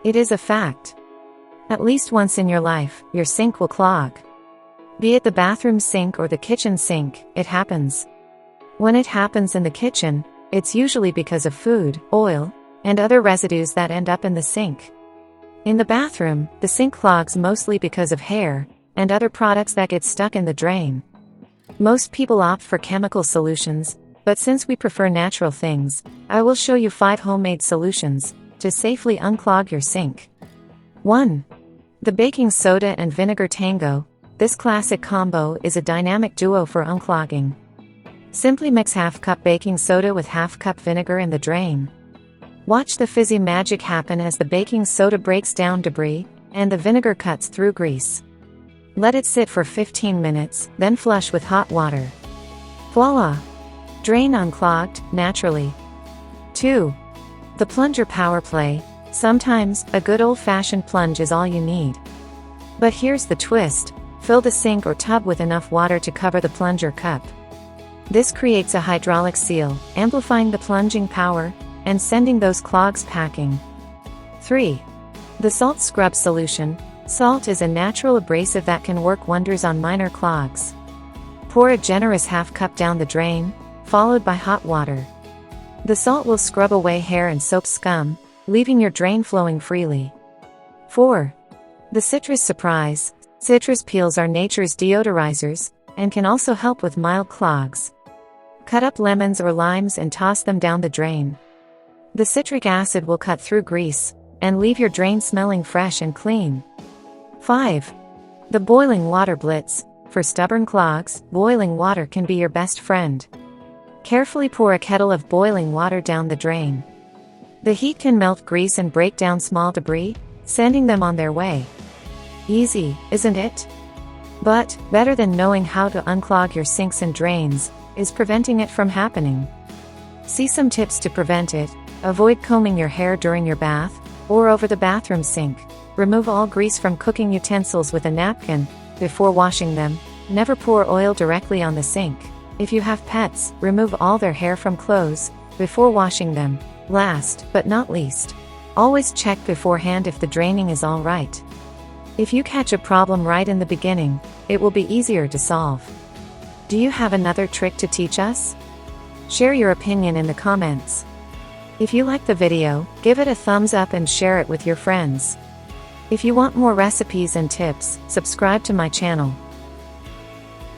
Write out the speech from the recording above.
It is a fact. At least once in your life, your sink will clog. Be it the bathroom sink or the kitchen sink, it happens. When it happens in the kitchen, it's usually because of food, oil, and other residues that end up in the sink. In the bathroom, the sink clogs mostly because of hair and other products that get stuck in the drain. Most people opt for chemical solutions, but since we prefer natural things, I will show you 5 homemade solutions to safely unclog your sink. 1. The baking soda and vinegar tango. This classic combo is a dynamic duo for unclogging. Simply mix half cup baking soda with half cup vinegar in the drain. Watch the fizzy magic happen as the baking soda breaks down debris, and the vinegar cuts through grease. Let it sit for 15 minutes, then flush with hot water. Voila! Drain unclogged, naturally. 2. The plunger power play. Sometimes, a good old-fashioned plunge is all you need. But here's the twist: fill the sink or tub with enough water to cover the plunger cup. This creates a hydraulic seal, amplifying the plunging power, and sending those clogs packing. 3. The salt scrub solution. Salt is a natural abrasive that can work wonders on minor clogs. Pour a generous half cup down the drain, followed by hot water. The salt will scrub away hair and soap scum, leaving your drain flowing freely. 4. The citrus surprise. Citrus peels are nature's deodorizers, and can also help with mild clogs. Cut up lemons or limes and toss them down the drain. The citric acid will cut through grease, and leave your drain smelling fresh and clean. 5. The boiling water blitz. For stubborn clogs, boiling water can be your best friend. Carefully pour a kettle of boiling water down the drain. The heat can melt grease and break down small debris, sending them on their way. Easy, isn't it? But, better than knowing how to unclog your sinks and drains, is preventing it from happening. See some tips to prevent it. Avoid combing your hair during your bath, or over the bathroom sink. Remove all grease from cooking utensils with a napkin before washing them. Never pour oil directly on the sink. If you have pets, remove all their hair from clothes before washing them. Last, but not least, always check beforehand if the draining is all right. If you catch a problem right in the beginning, it will be easier to solve. Do you have another trick to teach us? Share your opinion in the comments. If you like the video, give it a thumbs up and share it with your friends. If you want more recipes and tips, subscribe to my channel.